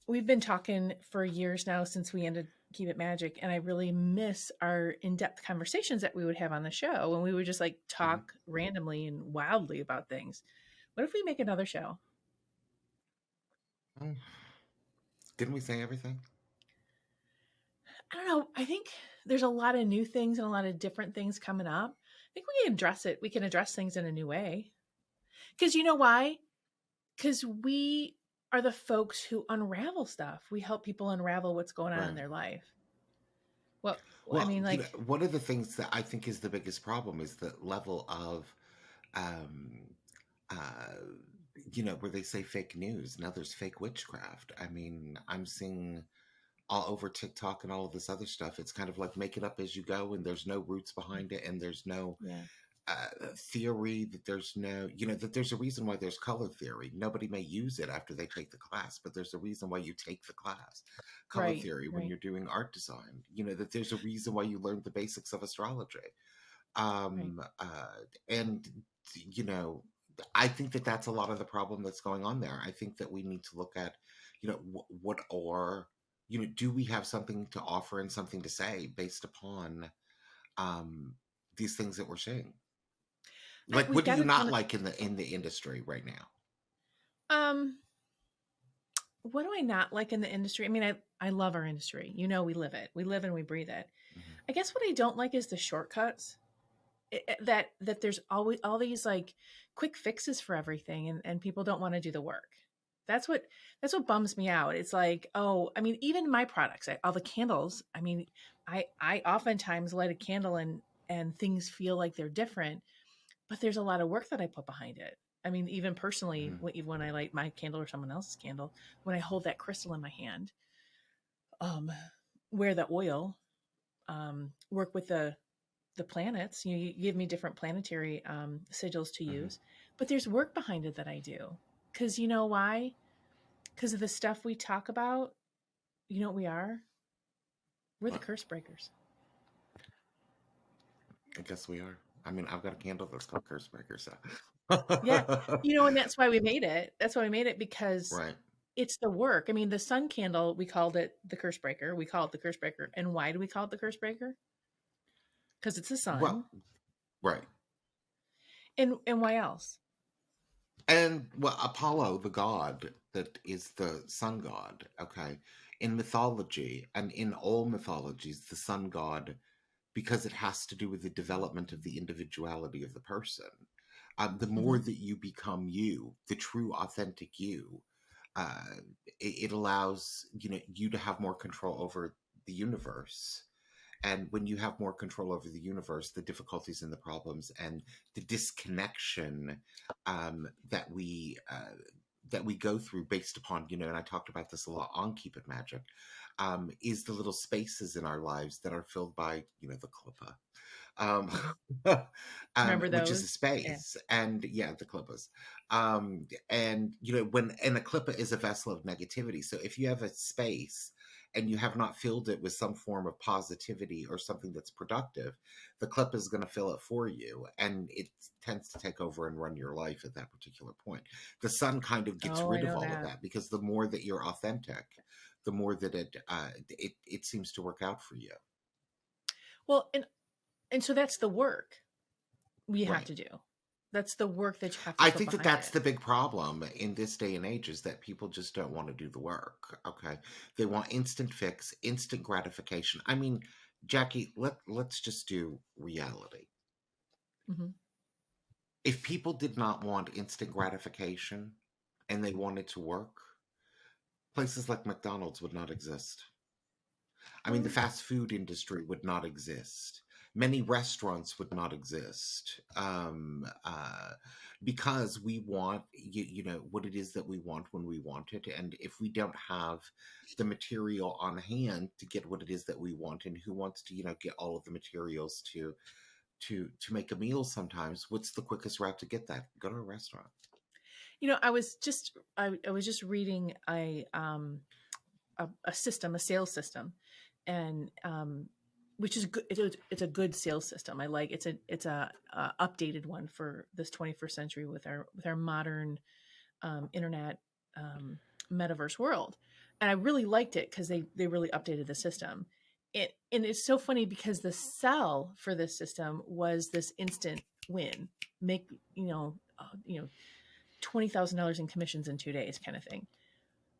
we've been talking for years now since we ended Keep It Magic, and I really miss our in-depth conversations that we would have on the show when we would just like Mhm. talk randomly and wildly about things. What if we make another show? Mm. Didn't we say everything? I don't know. I think there's a lot of new things and a lot of different things coming up. I think we can address it. We can address things in a new way. Because you know why? Because we are the folks who unravel stuff. We help people unravel what's going on in Right. their life. Well, I Well, mean, like, one of the things that I think is the biggest problem is the level of, um, uh, where they say fake news. Now there's fake witchcraft. I mean, I'm seeing all over TikTok and all of this other stuff. It's kind of like make it up as you go, and there's no roots behind it, and there's no yeah, theory, that there's no, that there's a reason why there's color theory. Nobody may use it after they take the class, but there's a reason why you take the class. Color right, theory when right, you're doing art design, that there's a reason why you learn the basics of astrology. right. And, you know, I think that that's a lot of the problem that's going on there. I think that we need to look at, what are, do we have something to offer and something to say based upon um, these things that we're seeing? Like, We've what do got you a not ton. like in the industry right now? Um, what do I not like in the industry? I mean, I love our industry. You know, we live it. We live and we breathe it. Mhm. I guess what I don't like is the shortcuts. That there's always all these like quick fixes for everything, and people don't want to do the work. That's what that's what bums me out. It's like, oh, I mean, even my products, all the candles. I mean, I oftentimes light a candle and things feel like they're different, but there's a lot of work that I put behind it. I mean, even personally, Mhm. even when I light my candle or someone else's candle, when I hold that crystal in my hand, um, wear the oil, work with the planets. You give me different planetary sigils to Mhm. use, but there's work behind it that I do. Because you know why? Because of the stuff we talk about. You know what we are? We're the But curse breakers. I guess we are. I mean, I've got a candle that's called Curse Breaker, so. Yeah, and that's why we made it. That's why we made it because Right. it's the work. I mean, the sun candle, we called it the curse breaker. We call it the curse breaker. And why do we call it the curse breaker? Because it's the Well, sun. right. And why else? And well, Apollo, the god that is the sun god, okay, in mythology and in all mythologies, the sun god, because it has to do with the development of the individuality of the person. The more Hmm. that you become you, the true, authentic you, uh, it allows you to have more control over the universe. And when you have more control over the universe, the difficulties and the problems and the disconnection that we go through based upon, and I talked about this a lot on Keep It Magic, is the little spaces in our lives that are filled by, the clipper, um, Hmm. Remember which is a those? Yeah. space, and yeah, the clippers, and when and a clipper is a vessel of negativity. So if you have a space and you have not filled it with some form of positivity or something that's productive, the clip is going to fill it for you, and it tends to take over and run your life at that particular point. The sun kind of gets Oh, I rid of know all of that. that, because the more that you're authentic, the more that it seems to work out for you. Well, and so that's the work we have Right. to do. That's the work that you have to I put think that behind that's it. the big problem in this day and age, is that people just don't want to do the work. Okay. They want instant fix, instant gratification. I mean, Jackie, let's just do reality. Hmm. If people did not want instant gratification and they wanted to work, places like McDonald's would not exist. I mean, the Well, fast food industry would not exist. Many restaurants would not exist, because we want, what it is that we want when we want it. And if we don't have the material on hand to get what it is that we want, and who wants to, get all of the materials to make a meal sometimes, what's the quickest route to get that? Go to a restaurant. I was just reading a system, a sales system, and which is good. It's a good sales system. I like it's a updated one for this 21st century with our modern internet um, metaverse world. and I really liked it because they really updated the system. And it's so funny because the sell for this system was this instant win, make $20,000 in commissions in 2 days, kind of thing.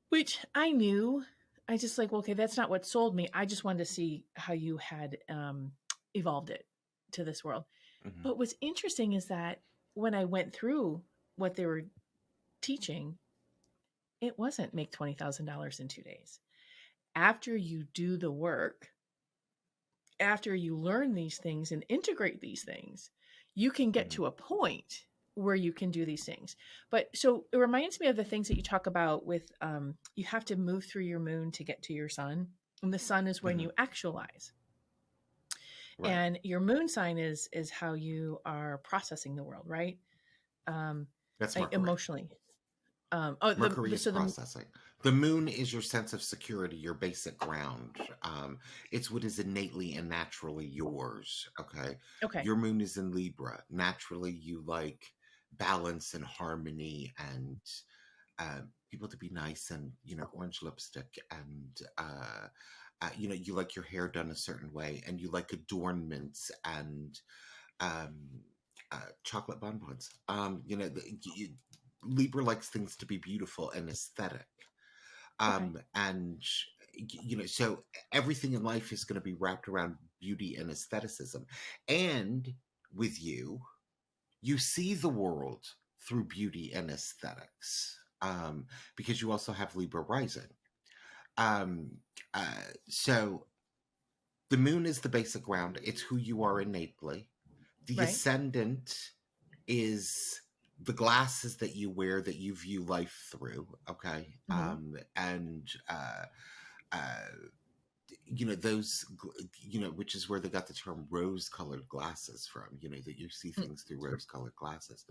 Which I knew. I just like, well, okay, that's not what sold me. I just wanted to see how you had evolved it to this world. Hmm. But what's interesting is that when I went through what they were teaching, it wasn't make $20,000 in 2 days. After you do the work, after you learn these things and integrate these things, you can get Hmm. to a point where you can do these things. But so it reminds me of the things that you talk about with you have to move through your moon to get to your sun. And the sun is when Hmm. you actualize. Right. And your moon sign is how you are processing the world, right? Um, That's Mercury. emotionally. Mercury The is so the processing. The moon is your sense of security, your basic ground. It's what is innately and naturally yours. Okay. okay, Your moon is in Libra. Naturally, you like balance and harmony and uh, people to be nice and, orange lipstick and, you like your hair done a certain way and you like adornments and um, chocolate bonbons. Libra likes things to be beautiful and aesthetic. okay, And so everything in life is going to be wrapped around beauty and aestheticism. And with you, you see the world through beauty and aesthetics. Because you also have Libra rising. Um, so the moon is the basic ground. It's who you are innately. The right. ascendant is the glasses that you wear that you view life through. Okay. Hmm. And uh those, which is where they got the term rose colored glasses from, that you see things through rose colored glasses.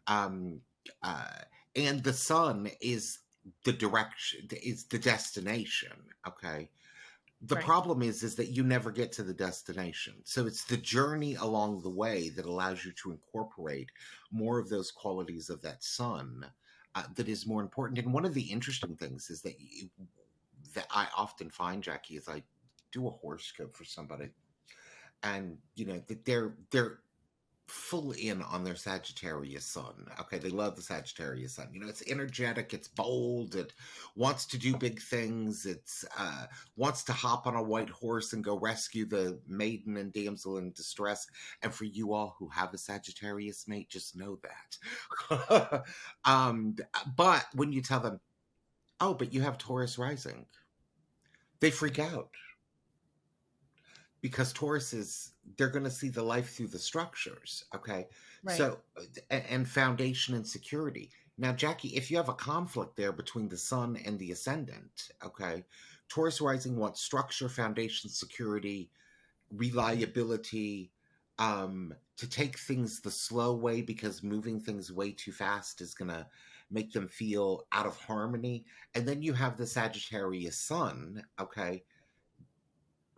um uh and the sun is the direction, is the destination. Okay. The Right. problem is that you never get to the destination, so it's the journey along the way that allows you to incorporate more of those qualities of that sun, that is more important. And one of the interesting things is that I often find, Jackie, is I do a horoscope for somebody, and that they're full in on their Sagittarius sun. Okay, they love the Sagittarius sun. It's energetic, it's bold, it wants to do big things, it's wants to hop on a white horse and go rescue the maiden and damsel in distress. And for you all who have a Sagittarius mate, just know that. um, but when you tell them, oh, but you have Taurus rising, they freak out because Taurus is, they're going to see the life through the structures. Okay. Right. So, and foundation and security. Now, Jackie, if you have a conflict there between the sun and the ascendant, okay, Taurus rising wants structure, foundation, security, reliability, to take things the slow way because moving things way too fast is going to make them feel out of harmony. And then you have the Sagittarius sun, okay,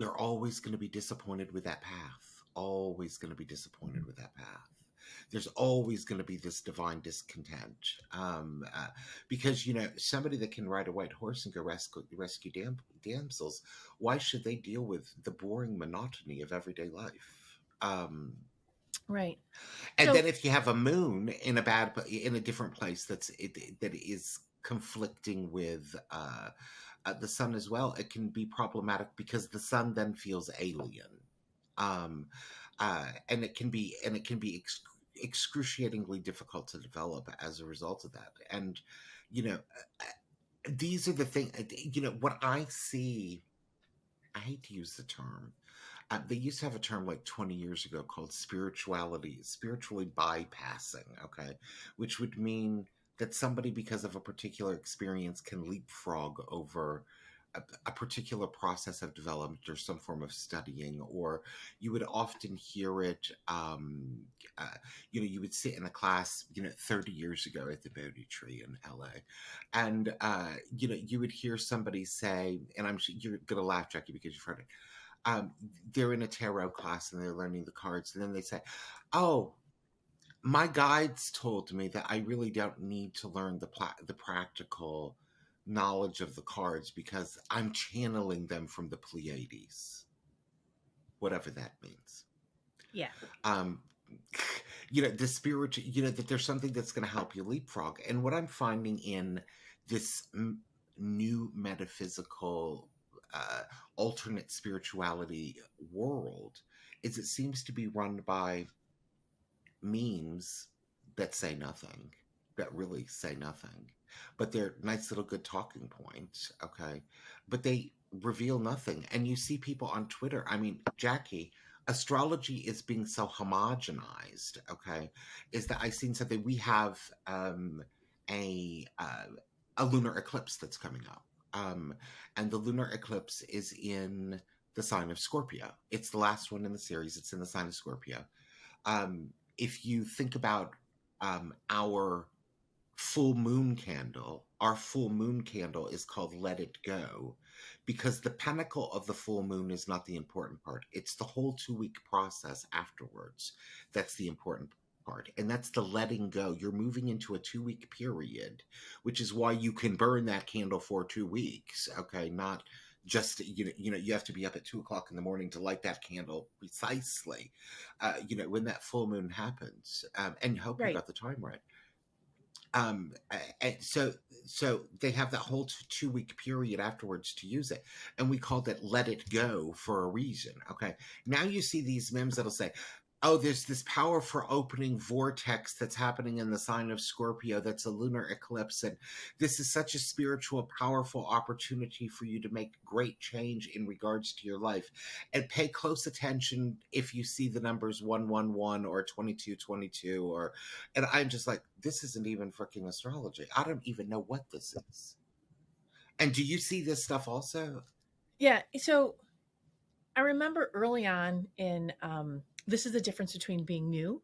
they're always going to be disappointed with that path. Always going to be disappointed with that path. There's always going to be this divine discontent, because somebody that can ride a white horse and go rescue damsels. Why should they deal with the boring monotony of everyday life? Right. And then So if you have a moon in a different place that is conflicting with the sun as well, it can be problematic because the sun then feels alien. um and it can be excruciatingly difficult to develop as a result of that. And you know these are the things, what I see. I hate to use the term. They used to have a term like 20 years ago called spiritually bypassing, okay, which would mean that somebody, because of a particular experience, can leapfrog over a particular process of development or some form of studying. Or you would often hear it, you would sit in a class, 30 years ago at the Bodhi Tree in LA, and, you would hear somebody say, and you're going to laugh, Jackie, because you've heard it. They're in a tarot class and they're learning the cards, and then they say, "Oh, my guides told me that I really don't need to learn the practical knowledge of the cards because I'm channeling them from the Pleiades, whatever that means. Yeah. Um, the spiritual, that there's something that's going to help you leapfrog. And what I'm finding in this new metaphysical, uh, alternate spirituality world is it seems to be run by memes that say nothing, that really say nothing, but they're nice little good talking points, okay? But they reveal nothing. And you see people on Twitter, I mean, Jackie, astrology is being so homogenized, okay? Is that I seen something, we have a uh, a lunar eclipse that's coming up. And the lunar eclipse is in the sign of Scorpio. It's the last one in the series. It's in the sign of Scorpio. If you think about our our full moon candle is called Let It Go because the pinnacle of the full moon is not the important part. It's the whole 2 week process afterwards. That's the important part. And that's the letting go. You're moving into a 2 week period, which is why you can burn that candle for 2 weeks. Okay. Not just, you have to be up at 2 o'clock in the morning to light that candle precisely, when that full moon happens. And you hope you Right. got the time right. And so they have that whole 2 week period afterwards to use it, and we called it "Let It Go" for a reason. Okay, now you see these memes that'll say, "Oh, there's this powerful opening vortex that's happening in the sign of Scorpio. That's a lunar eclipse, and this is such a spiritual, powerful opportunity for you to make great change in regards to your life. And pay close attention if you see the numbers 111 or 2222 or." And I'm just like, this isn't even freaking astrology. I don't even know what this is. And do you see this stuff also? Yeah. So I remember early on this is the difference between being new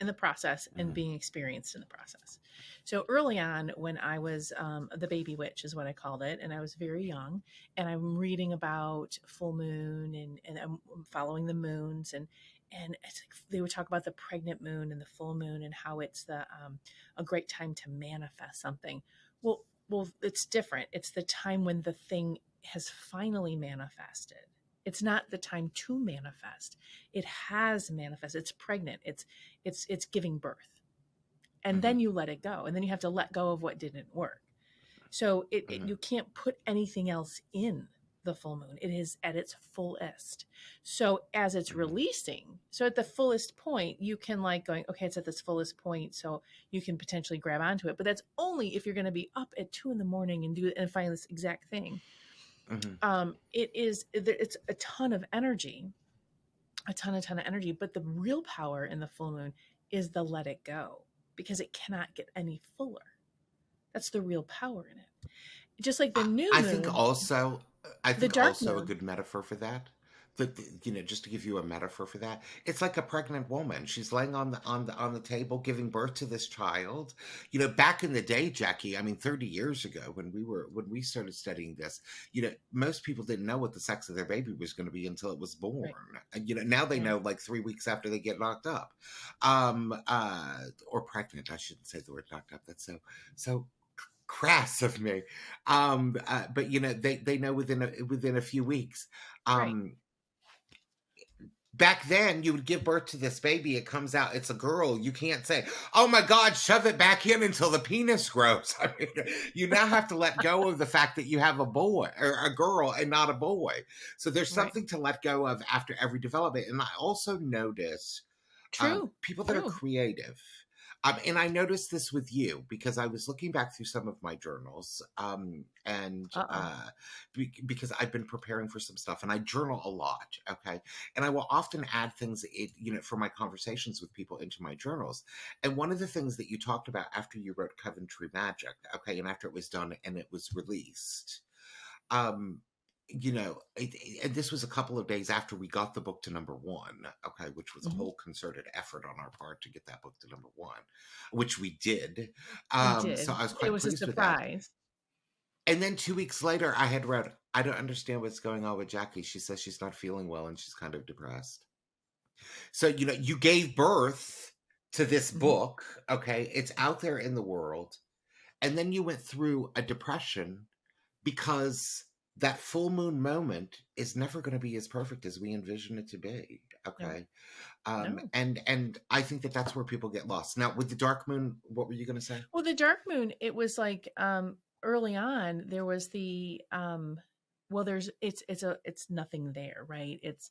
in the process and Mm-hmm. being experienced in the process. So early on, when I was the baby witch, is what I called it, and I was very young, and I'm reading about full moon and I'm following the moons and it's like they would talk about the pregnant moon and the full moon and how it's a great time to manifest something. Well, it's different. It's the time when the thing has finally manifested. It's not the time to manifest. It has manifested. It's pregnant. It's giving birth. And Mm-hmm. then you let it go. And then you have to let go of what didn't work. So Mm-hmm. you can't put anything else in the full moon. It is at its fullest. So as it's Mm-hmm. releasing, so at the fullest point, you can like going, okay, it's at this fullest point, so you can potentially grab onto it. But that's only if you're going to be up at 2 in the morning and do and find this exact thing. Mm-hmm. It's a ton of energy, a ton of energy. But the real power in the full moon is the let it go because it cannot get any fuller. That's the real power in it. Just like the new I think moon, also, I the think dark also a moon. good metaphor for that. Just to give you a metaphor for that, it's like a pregnant woman. She's laying on the table, giving birth to this child. Back in the day, Jackie. I mean, 30 years ago, when we started studying this, most people didn't know what the sex of their baby was going to be until it was born. Right. And now they Yeah. know like 3 weeks after they get knocked up, or pregnant. I shouldn't say the word knocked up. That's so crass of me. But they know within a few weeks. Right. Um, Back then, you would give birth to this baby. It comes out. It's a girl. You can't say, "Oh my God, shove it back in until the penis grows." I mean, you now have to let go of the fact that you have a boy or a girl and not a boy. So there's Right. something to let go of after every development. And I also notice True. people that are True. creative. And I noticed this with you because I was looking back through some of my journals, and Uh oh. because I've been preparing for some stuff, and I journal a lot. Okay, and I will often add things, for my conversations with people into my journals. And one of the things that you talked about after you wrote Coventry Magic, okay, and after it was done and it was released, um and this was a couple of days after we got the book to number one, okay, which was a Hmm. whole concerted effort on our part to get that book to number one, which we did. We So did. I was It quite was a pleased with that. surprise. And then 2 weeks later I had read, "I don't understand what's going on with Jackie. She says she's not feeling well and she's kind of depressed." So you gave birth to this Hmm. book, okay, it's out there in the world, and then you went through a depression because that full moon moment is never going to be as perfect as we envision it to be. No, Okay. no. And I think that that's where people get lost. Now, with the dark moon, what were you going to say? Well, the dark moon, it was like early on there was the well there's it's nothing there, right? It's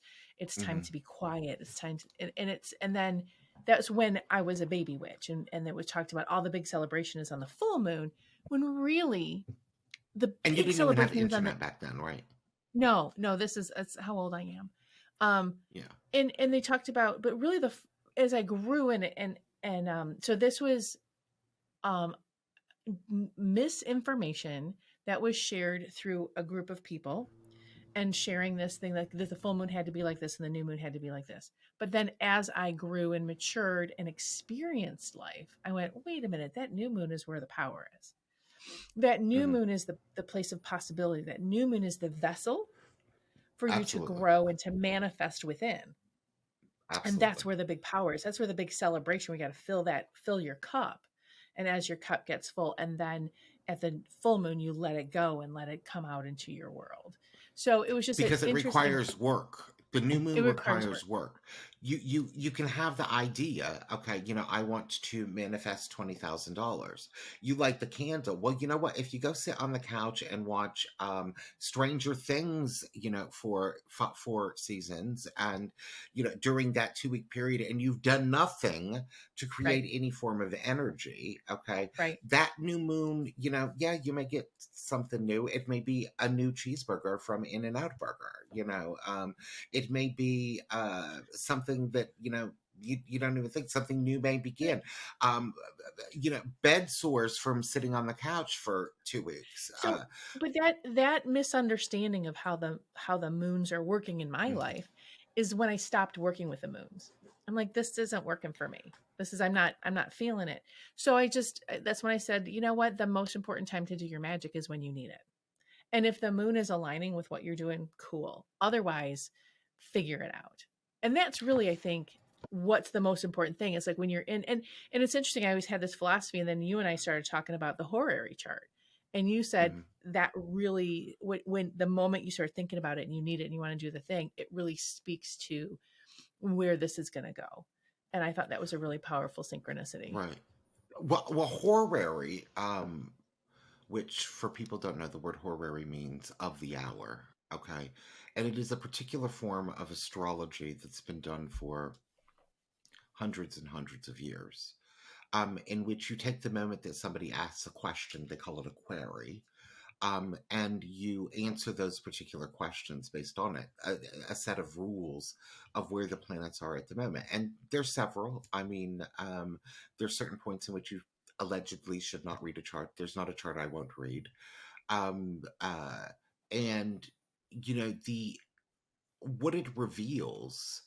time Hmm. to be quiet. It's time to and it's and then that's when I was a baby witch and it was talked about all the big celebration is on the full moon when really the And you big didn't even have celebration is on the internet back then, right? no, this is that's how old I am. Um Yeah. and they talked about but really as I grew in it and so this was um misinformation that was shared through a group of people and sharing this thing like that the full moon had to be like this and the new moon had to be like this. But then as I grew and matured and experienced life, I went, wait a minute, that new moon is where the power is. That new Hmm. moon is the place of possibility. That new moon is the vessel for you to Absolutely. grow and to manifest within. And that's Absolutely. where the big power is. That's where the big celebration. We got to fill your cup. And as your cup gets full, and then at the full moon, you let it go and let it come out into your world. So it was just an Because it interesting, requires work. The new it moon requires work. requires work. You can have the idea, okay, I want to manifest $20,000. You light the candle. Well, you know what? If you go sit on the couch and watch Stranger Things, for 4 seasons, and during that 2 week period, and you've done nothing to Right, create any form of energy, okay, right. that new moon, yeah, you may get something new. It may be a new cheeseburger from In and Out Burger. It may be something that you don't even think something new may begin. Um, Bed sores from sitting on the couch for 2 weeks. So, but that misunderstanding of how the moons are working in my Mhm. life is when I stopped working with the moons. I'm like, this isn't working for me. This is I'm not feeling it. So I just that's when I said, you know what, the most important time to do your magic is when you need it. And if the moon is aligning with what you're doing, cool. Otherwise, figure it out. And that's really, I think, what's the most important thing. Is like when you're in and it's interesting, I always had this philosophy, and then you and I started talking about the horary chart. And you said Mhm. that really when the moment you start thinking about it and you need it and you want to do the thing, it really speaks to where this is going to go. And I thought that was a really powerful synchronicity. Right. Well, horary, which for people don't know, the word horary means of the hour. Okay, and it is a particular form of astrology that's been done for hundreds and hundreds of years, in which you take the moment that somebody asks a question, they call it a query, and you answer those particular questions based on it, a set of rules of where the planets are at the moment. And there's several. I mean, there's certain points in which you allegedly should not read a chart. There's not a chart I won't read. Um, uh, and the what it reveals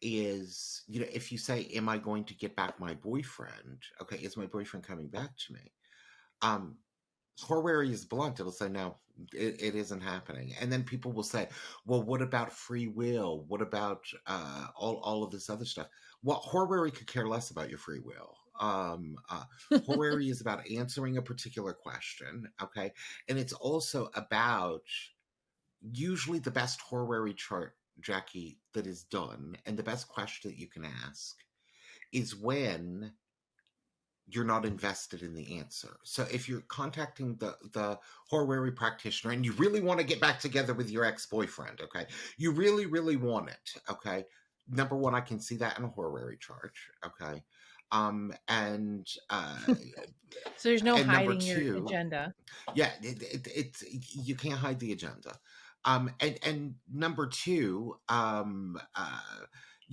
is, if you say, am I going to get back my boyfriend? Okay, is my boyfriend coming back to me? um Horary is blunt. It'll say, no, it isn't happening. And then people will say, well, what about free will? What about all of this other stuff? Well, Horary could care less about your free will. Horary is about answering a particular question, okay? And it's also about usually the best horary chart, Jackie, that is done, and the best question that you can ask is when you're not invested in the answer. So if you're contacting the horary practitioner and you really want to get back together with your ex-boyfriend, okay, you really really want it, okay, number one, I can see that in a horary chart, okay, and So there's no and number hiding your two, agenda. yeah, it's you can't hide the agenda. And number two,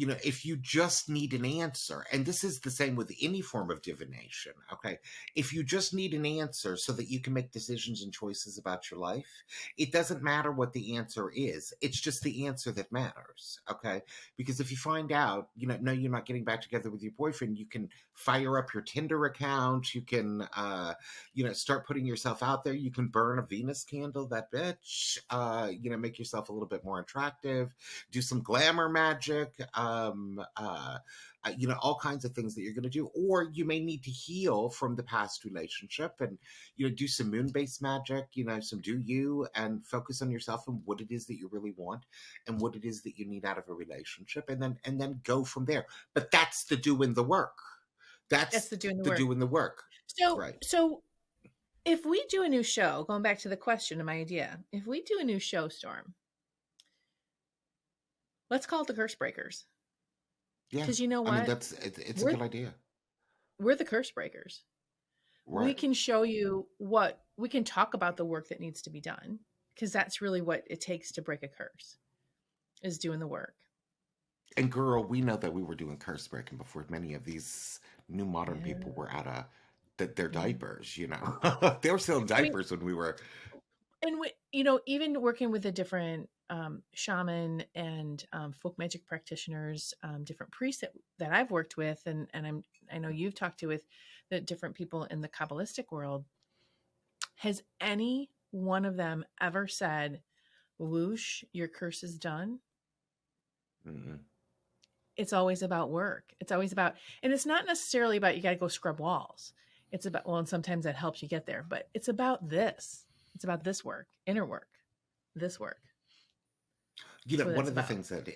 if you just need an answer, and this is the same with any form of divination, okay? If you just need an answer so that you can make decisions and choices about your life, it doesn't matter what the answer is. It's just the answer that matters, okay? Because if you find out, no, you're not getting back together with your boyfriend, you can fire up your Tinder account. You can, start putting yourself out there. You can burn a Venus candle, that bitch, make yourself a little bit more attractive, do some glamour magic, all kinds of things that you're going to do. Or you may need to heal from the past relationship and, do some moon based magic, some do you, and focus on yourself and what it is that you really want and what it is that you need out of a relationship. And then go from there. But that's the doing the work. That's That's the doing the the work. doing the work. So, Right. so if we do a new show, going back to the question of my idea, if we do a new show, Storm, let's call it the Curse Breakers. Yeah. Because you know I mean, what? it's a We're good idea. we're the Curse Breakers. We Right. can show you what we can talk about the work that needs to be done because that's really what it takes to break a curse is doing the work. And girl, we know that we were doing curse breaking before many of these new modern people Yeah. were out of their Yeah. diapers. They were still in I mean, diapers when we were. and even working with the different shaman and folk magic practitioners, different priests that I've worked with, and I know you've talked to with the different people in the Kabbalistic world. Has any one of them ever said, "Whoosh, your curse is done"? Mm-mm. It's always about work. It's always about, and it's not necessarily about you got to go scrub walls. It's about, well, and sometimes that helps you get there, but it's about this. It's about this work, inner work, this work. That's what One it's of the about. things that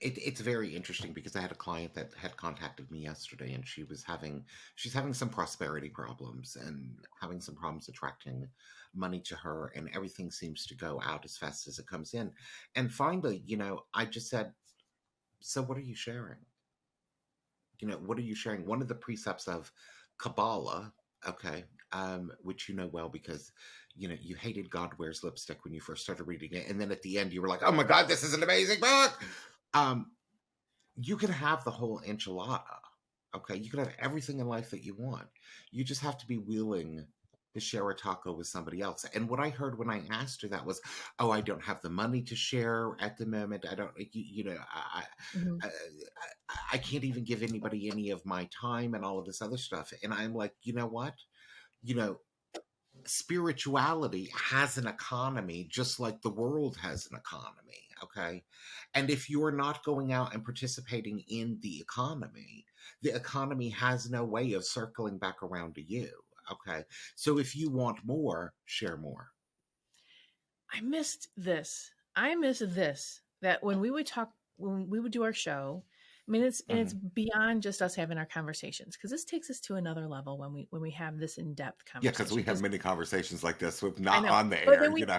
it's very interesting because I had a client that had contacted me yesterday, and she's having some prosperity problems and having some problems attracting money to her, and everything seems to go out as fast as it comes in. And finally, I just said, "So what are you sharing? What are you sharing?" One of the precepts of Kabbalah, okay, which you know well because you hated God Wears Lipstick when you first started reading it, and then at the end you were like, "Oh my God, this is an amazing book." Um, you can have the whole enchilada, okay? You can have everything in life that you want. You just have to be willing to share a taco with somebody else. And what I heard when I asked her that was, "Oh, I don't have the money to share at the moment. I don't, Mhm. I, I can't even give anybody any of my time and all of this other stuff." And I'm like, you know what? You know, Spirituality has an economy just like the world has an economy, okay? And if you're not going out and participating in the economy has no way of circling back around to you, okay? So if you want more, share more. I missed this. I missed this. That when we would talk, when we would do our show, I mean, it's Hmm. beyond just us having our conversations because this takes us to another level when we have this in depth Yeah, because we conversation. have Because many conversations like this with I not know, on the but air, then because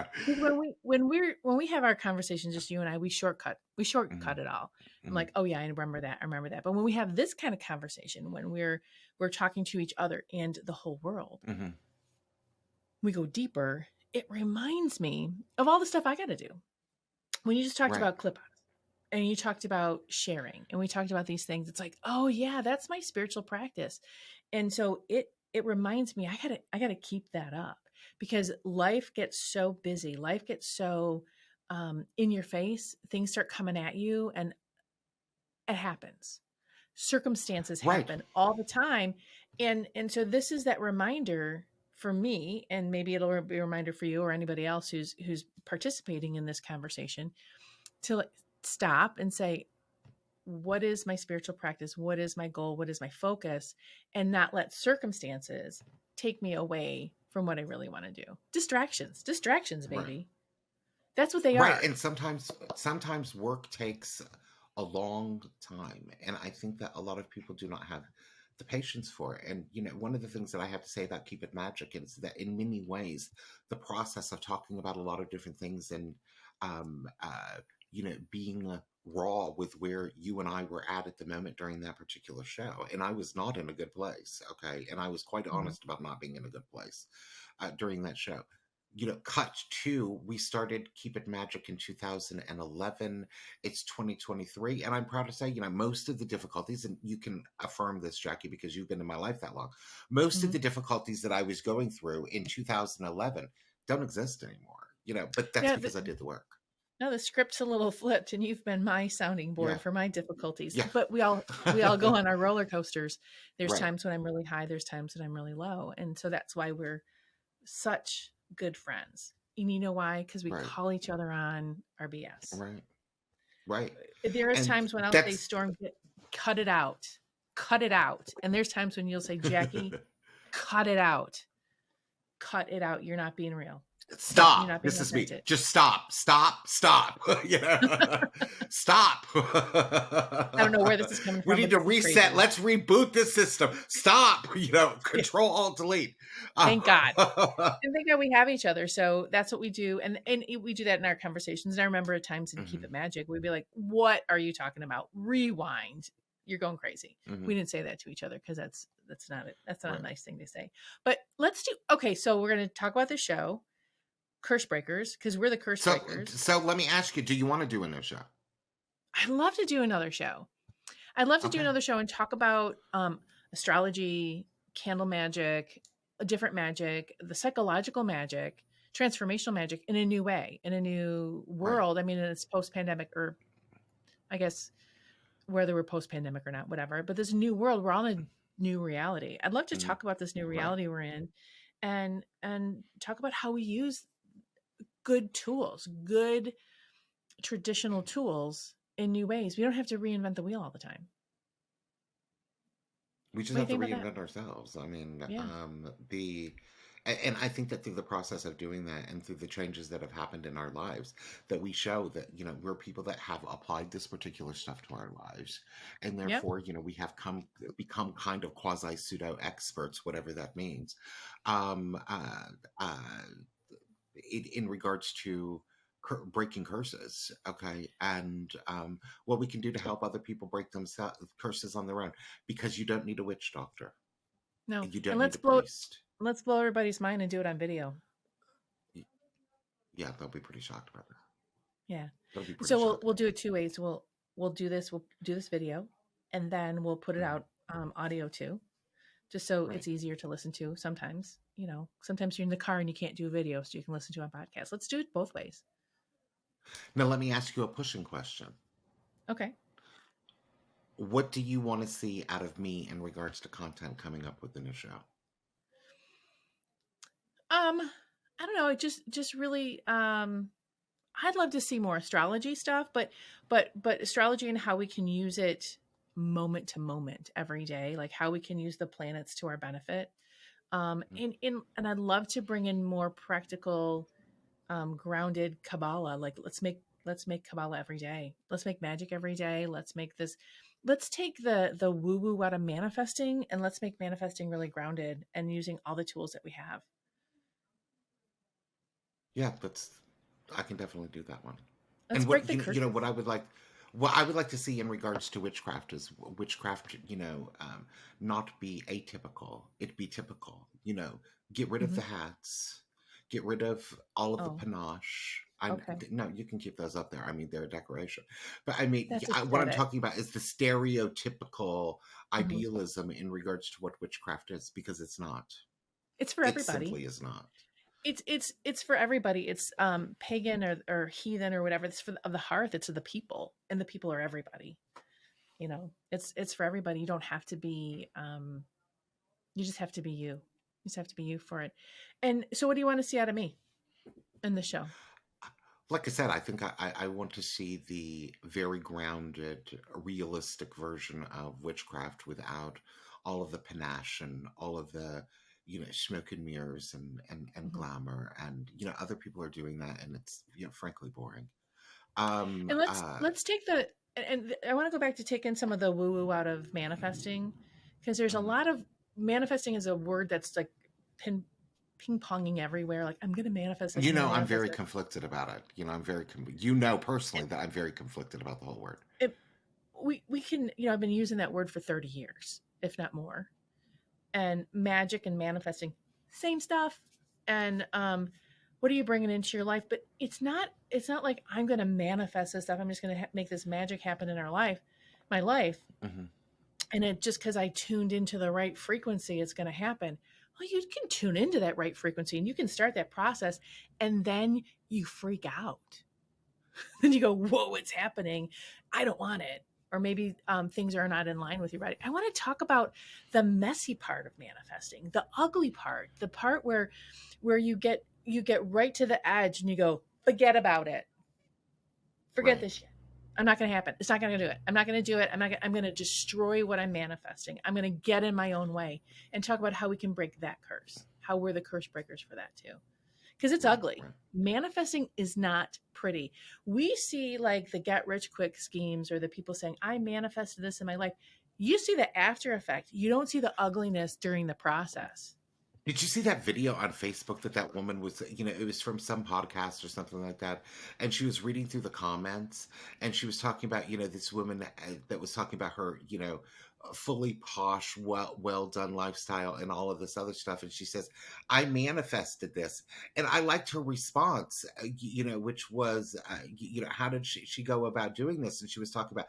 when we have our conversations, just you and I, we shortcut Hmm. it all. I'm Hmm. like, oh yeah, I remember that, I remember that. But when we have this kind of conversation, when we're talking to each other and the whole world, Hmm. we go deeper. It reminds me of all the stuff I got to do. When you just talked Right. about clip and you talked about sharing and we talked about these things, it's like, oh yeah, that's my spiritual practice. And so it reminds me I gotta keep that up because life gets so busy, life gets so in your face, things start coming at you, and it happens. Circumstances Right. happen all the time. And so this is that reminder for me, and maybe it'll be a reminder for you or anybody else who's participating in this conversation, to stop and say, what is my spiritual practice? What is my goal? What is my focus? And not let circumstances take me away from what I really want to do. Distractions, Right. baby. That's what they Right. are. And sometimes work takes a long time. And I think that a lot of people do not have the patience for it. And one of the things that I have to say about Keep It Magic is that in many ways, the process of talking about a lot of different things and being raw with where you and I were at the moment during that particular show. And I was not in a good place, okay? And I was quite Mhm. honest about not being in a good place during that show. Cut to, we started Keep It Magic in 2011. It's 2023. And I'm proud to say, most of the difficulties, and you can affirm this, Jackie, because you've been in my life that long, most of Mhm. the difficulties that I was going through in 2011 don't exist anymore, but that's Yeah, because I did the work. no, the script's a little flipped, and you've been my sounding Yeah. board for my difficulties. Yeah. But we all go on our roller coasters. There's Right. times when I'm really high. There's times when I'm really low, and so that's why we're such good friends. And you know why? Because we Right. call each other on our BS. Right. Right. There is And times when I'll say, that's Storm, cut it out, cut it out. And there's times when you'll say, Jackie, cut it out, cut it out. You're not being real. You're stop. not being This is me. authentic. Just stop, stop, stop. Stop. I don't know where this is coming We from, need but to this is reset. crazy. Let's reboot the system. Stop. Yeah, Control Alt Delete. thank God. And thank God we have each other. So that's what we do. And we do that in our conversations. And I remember at times in Keep Mhm, It Magic, we'd be like, what are you talking about? Rewind. You're going crazy. We mhm. didn't say that to each other because that's not a Right. nice thing to say. But let's do okay. So we're gonna talk about the show, Curse Breakers, because we're the Curse So, Breakers. so let me ask you: do you want to do a new show? I'd love to do another show. I'd love to do Okay. another show and talk about astrology, candle magic, a different magic, the psychological magic, transformational magic in a new way, in a new Right. world. I mean, it's post pandemic, or I guess whether we're post pandemic or not, whatever. But this new world, we're all in a new reality. I'd love to Mhm. talk about this new Right. reality we're in, and talk about how we use good tools, good traditional tools in new ways. We don't have to reinvent the wheel all the time. We just What do you have to think about that? reinvent ourselves. I mean, Yeah. and I think that through the process of doing that and through the changes that have happened in our lives, that we show that, we're people that have applied this particular stuff to our lives. And Yep. therefore, we have become kind of quasi pseudo experts, whatever that means. Um, uh, uh, in regards to breaking curses, okay, and what we can do to help other people break themselves curses on their own, because you don't need a witch doctor No. and you And don't need a priest. let's blow everybody's mind and do it on video. Y- yeah, they'll be pretty shocked about that. Yeah. They'll be pretty So shocked we'll about do it two ways. We'll do this video, and then we'll put it that. out audio too, just so Right. it's easier to listen to. Sometimes, sometimes you're in the car and you can't do a video, so you can listen to a podcast. Let's do it both ways. Now let me ask you a pushing question. Okay. What do you want to see out of me in regards to content coming up with the new show? I don't know. It just really I'd love to see more astrology stuff, but astrology and how we can use it moment to moment every day, like how we can use the planets to our benefit. And I'd love to bring in more practical, grounded Kabbalah. Like let's make Kabbalah every day. Let's make magic every day. Let's make this. Let's take the woo woo out of manifesting, and let's make manifesting really grounded and using all the tools that we have. Yeah, that's I can definitely do that one. Let's And break what the curses. what I would like to see in regards to witchcraft is witchcraft, not be atypical. It be typical. Get rid of Hmm. the hats, get rid of all of the Oh, panache. I okay. No, you can keep those up there. I mean, they're a decoration. But I mean, That's what I'm aesthetic. talking about is the stereotypical Mhm. idealism in regards to what witchcraft is, because it's not. It's for It everybody. simply is not. It's for everybody. It's pagan or heathen or whatever. It's for of the hearth. It's of the people, and the people are everybody. It's for everybody. You don't have to be. You just have to be you. You just have to be you for it. And so, what do you want to see out of me in the show? Like I said, I think I want to see the very grounded, realistic version of witchcraft without all of the panache and all of the, smoke and mirrors and Mhm. glamour. And, other people are doing that and it's, frankly boring. And let's take and I want to go back to taking some of the woo woo out of manifesting, because there's a Mhm. lot of manifesting is a word that's like pin ping ponging everywhere. Like I'm going to manifest this. I'm going to I'm manifest very this. conflicted about it. Personally that I'm very conflicted about the whole word. It, we can, I've been using that word for 30 years, if not more. And magic and manifesting, same stuff. And what are you bringing into your life? But it's not like I'm going to manifest this stuff. I'm just going to make this magic happen in my life. Hmm. And it just because I tuned into the right frequency, it's going to happen. Well, you can tune into that right frequency and you can start that process, and then you freak out. Then you go, whoa, what's happening? I don't want it. Or maybe things are not in line with you, right? I want to talk about the messy part of manifesting, the ugly part, the part where you get right to the edge and you go, forget about it. Forget Right. this shit. I'm not going to happen. It's not going to do it. I'm not going to do it. I'm going to destroy what I'm manifesting. I'm going to get in my own way and talk about how we can break that curse, how we're the curse breakers for that too. Because it's Right, ugly. right, Manifesting is not pretty. We see like the get rich quick schemes or the people saying, I manifested this in my life. You see the after effect. You don't see the ugliness during the process. did you see that video on Facebook that that woman was, it was from some podcast or something like that, and she was reading through the comments, and she was talking about, this woman that was talking about her, fully posh, well done lifestyle and all of this other stuff, and she says, "I manifested this," and I liked her response, which was, how did she go about doing this? And she was talking about,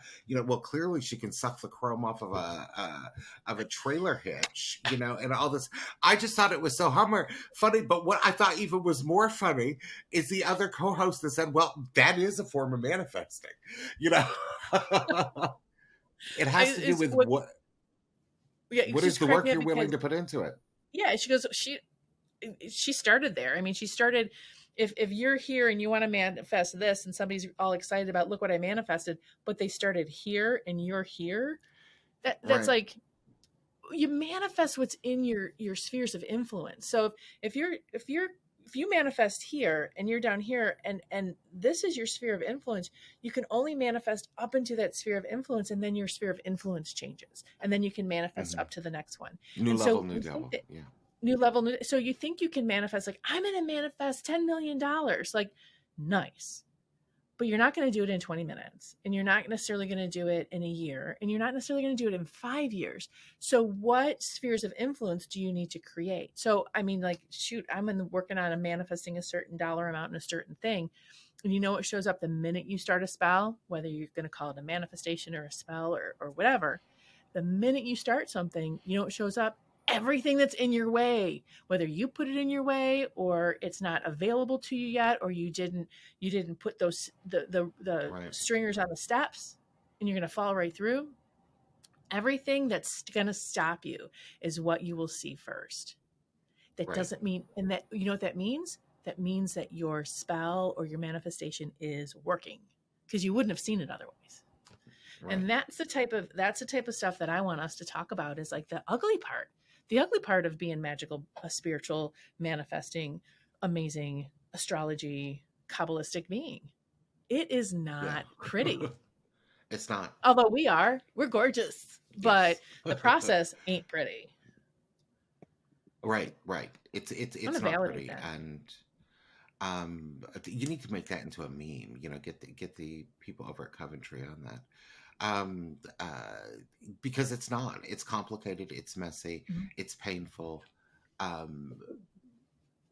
well, clearly she can suck the chrome off of a trailer hitch, and all this. I just thought it was so funny. But what I thought even was more funny is the other co-host that said, "Well, that is a form of manifesting." You know, it has to do It's with what, yeah, it what is just the cracked work me up you're willing because, to put into it. yeah, she goes, she started there. I mean, she started, if you're here and you want to manifest this and somebody's all excited about, look what I manifested, but they started here and you're here, that's Right. like, you manifest what's in your spheres of influence. So if you manifest here and you're down here and this is your sphere of influence, you can only manifest up into that sphere of influence, and then your sphere of influence changes, and then you can manifest Hmm. up to the next one. New And level, so new we think devil. that Yeah. new level, so you think you can manifest, like, I'm going to manifest $10 million, like, nice, but you're not going to do it in 20 minutes, and you're not necessarily going to do it in a year, and you're not necessarily going to do it in 5 years. So what spheres of influence do you need to create? So I mean, like, shoot, working on a manifesting a certain dollar amount in a certain thing, and it shows up the minute you start a spell, whether you're going to call it a manifestation or a spell or whatever. The minute you start something, it shows up everything that's in your way, whether you put it in your way or it's not available to you yet, or you didn't put the Right. stringers on the steps, and you're going to fall right through. Everything that's going to stop you is what you will see first. That Right. doesn't mean, and that, what that means? That means that your spell or your manifestation is working, because you wouldn't have seen it otherwise. Right. And that's the type of stuff that I want us to talk about, is like the ugly part of being magical, a spiritual, manifesting, amazing, astrology, kabbalistic being. It is Yeah. not pretty. It's not. Although we're gorgeous, but Yes. the process ain't pretty. Right. Right. It's I want it's to not validate pretty, that. and you need to make that into a meme. Get the people over at Coventry on that. um because it's not, it's complicated, it's messy, Mhm. it's painful. um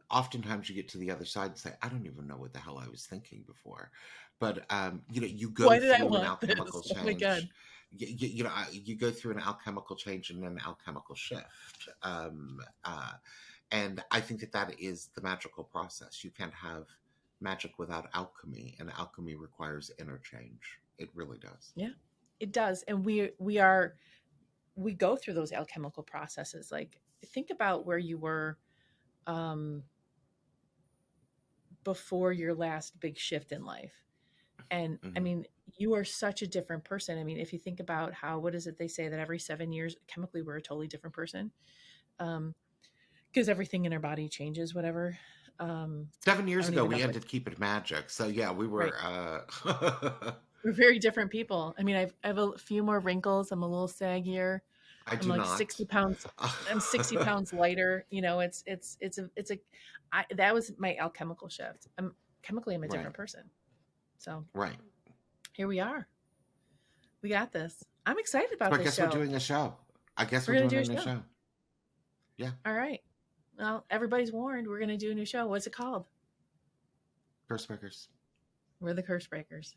Oftentimes you get to the other side and say, I don't even know what the hell I was thinking before. But you go Why did I through an want alchemical this? Oh my god. change. You go through an alchemical change and an alchemical shift. And I think that that is the magical process. You can't have magic without alchemy, and alchemy requires interchange. It really does. Yeah, it does. And we go through those alchemical processes. Like, think about where you were, um, before your last big shift in life. And I Hmm. mean, you are such a different person. I mean, if you think about how, what is it they say, that every 7 years, chemically, we're a totally different person. Because everything in our body changes, whatever. Um, 7 years I don't ago, even know we if like, ended Keep It Magic. So yeah, we right. were. We're very different people. I mean, I have a few more wrinkles. I'm a little saggier. I I'm do like not. 60 pounds. I'm 60 pounds lighter. That was my alchemical shift. I'm a Right, different person. So right. here we are. We got this. I'm excited So about I this guess we're show. doing a show. I guess We're we're gonna doing do a a new show. show. Yeah, All right. Well, everybody's warned. We're gonna do a new show. What's it called? Curse Breakers. We're the Curse Breakers.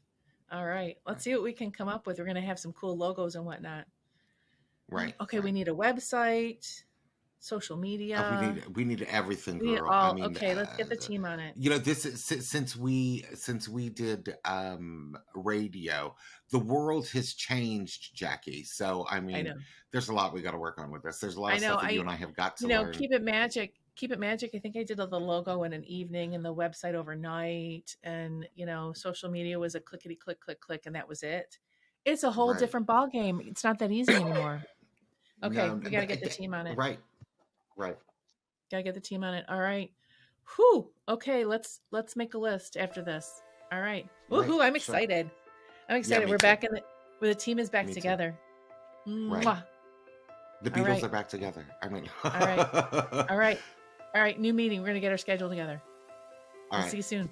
All right. Let's Right, see what we can come up with. We're gonna have some cool logos and whatnot. right, Okay, we right. need a website, social We media. need everything, We need girl. I all. mean, Okay, let's get the team on it. this is since we did radio, the world has changed, Jackie. So I I mean, know. there's a lot we got to work on with this. There's a lot I of know. stuff that you and I have got to You know, learn. keep it magic. Keep It Magic, I think I did the logo in an evening and the website overnight. And, social media was a clickety click, click, click, and that was it. It's a whole Right. different ball game. It's not that easy anymore. Okay, No, we got to get the team on it. right, right. Got to get the team on it. All right. Whew. Okay, let's make a list after this. All right. Right. Woohoo, I'm Sure. excited. I'm Yeah, excited. me We're too. back where the team is back Me too. together. Right. Mwah. The All Beatles right. are back together. I mean, All right. All right. All right. New meeting. We're going to get our schedule together. all We'll right. see you soon.